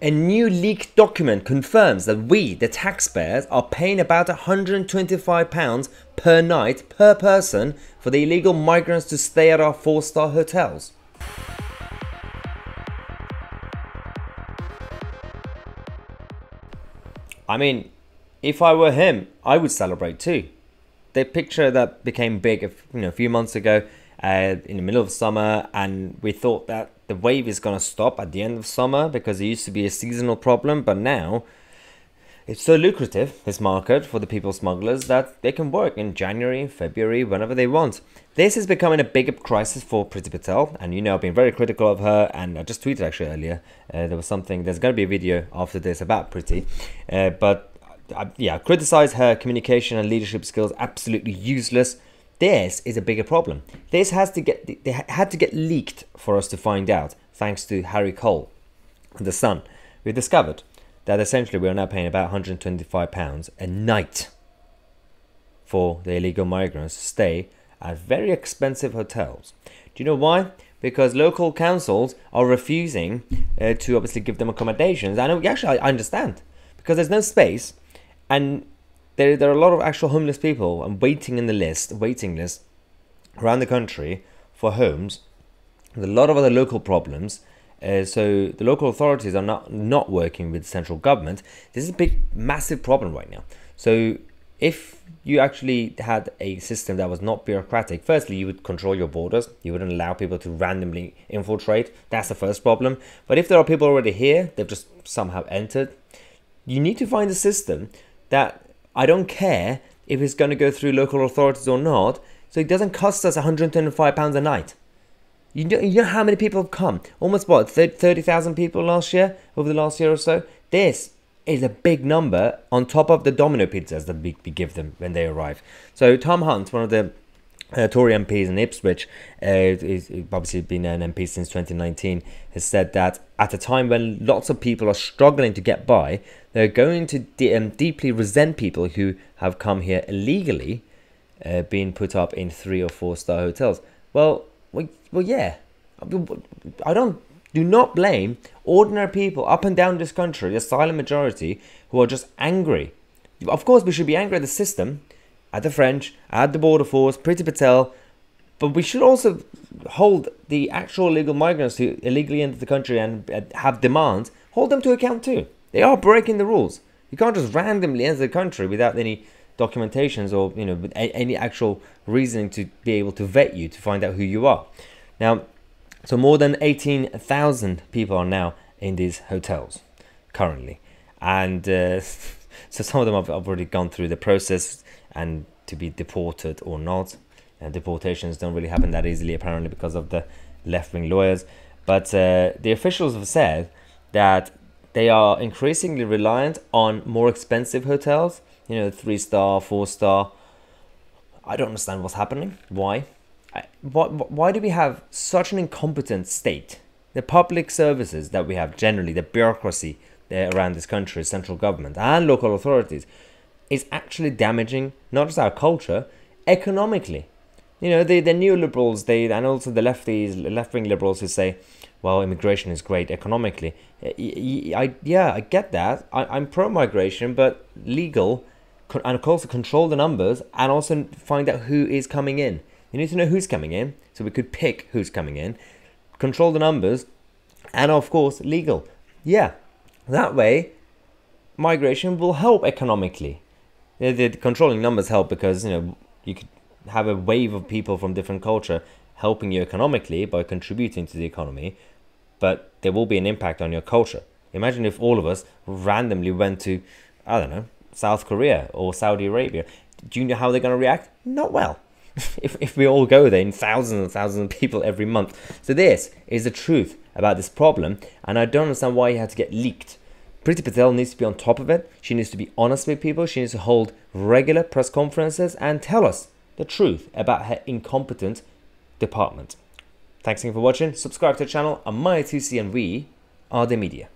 A new leaked document confirms that we, the taxpayers, are paying about £125 per night per person for the illegal migrants to stay at our 4-star hotels. I mean, if I were him, I would celebrate too. The picture that became big a few months ago in the middle of summer, and we thought that the wave is going to stop at the end of summer because it used to be a seasonal problem, but now it's so lucrative, this market, for the people smugglers, that they can work in January, February, whenever they want. This is becoming a bigger crisis for Priti Patel, and you know I've been very critical of her, and I just tweeted actually earlier, there's going to be a video after this about Priti, but yeah, criticize her communication and leadership skills, absolutely useless. This is a bigger problem. This had to get leaked for us to find out, thanks to Harry Cole, The Sun. We discovered that essentially we are now paying about £125 a night for the illegal migrants to stay at very expensive hotels. Do you know why? Because local councils are refusing to obviously give them accommodations. I understand, because there's no space, and there are a lot of actual homeless people and waiting list around the country for homes. There's a lot of other local problems. So the local authorities are not working with the central government. This is a big, massive problem right now. So if you actually had a system that was not bureaucratic, firstly, you would control your borders. You wouldn't allow people to randomly infiltrate. That's the first problem. But if there are people already here, they've just somehow entered, you need to find a system that, I don't care if it's going to go through local authorities or not, so it doesn't cost us £125 a night. You know how many people have come? Almost what, 30,000 people last year, over the last year or so? This is a big number on top of the domino pizzas that we give them when they arrive. So Tom Hunt, one of the Tory MPs in Ipswich, he's obviously been an MP since 2019, has said that at a time when lots of people are struggling to get by, they're going to deeply resent people who have come here illegally, being put up in 3- or 4-star hotels. Well, yeah. Do not blame ordinary people up and down this country, the silent majority, who are just angry. Of course, we should be angry at the system, at the French, at the border force, Priti Patel, but we should also hold the actual illegal migrants who illegally enter the country and have demands, hold them to account too. They are breaking the rules. You can't just randomly enter the country without any documentations or any actual reasoning to be able to vet you to find out who you are. Now, so more than 18,000 people are now in these hotels currently, and so some of them have already gone through the process and to be deported or not. And deportations don't really happen that easily apparently because of the left-wing lawyers. But the officials have said that they are increasingly reliant on more expensive hotels, 3-star, 4-star. I don't understand what's happening. Why? Why do we have such an incompetent state? The public services that we have generally, the bureaucracy around this country, central government and local authorities, is actually damaging not just our culture, economically. The neoliberals, and also the left-wing liberals who say, well, immigration is great economically. I get that. I'm pro-migration, but legal, and also control the numbers, and also find out who is coming in. You need to know who's coming in, so we could pick who's coming in, control the numbers, and of course, legal. Yeah, that way, migration will help economically. The controlling numbers help because, you could have a wave of people from different culture helping you economically by contributing to the economy, but there will be an impact on your culture. Imagine if all of us randomly went to, I don't know, South Korea or Saudi Arabia. Do you know how they're going to react? Not well. if we all go there in thousands and thousands of people every month. So this is the truth about this problem, and I don't understand why it had to get leaked. Priti Patel needs to be on top of it. She needs to be honest with people. She needs to hold regular press conferences and tell us the truth about her incompetent department. Thanks again for watching. Subscribe to the channel. I'm Tousi, and we are the media.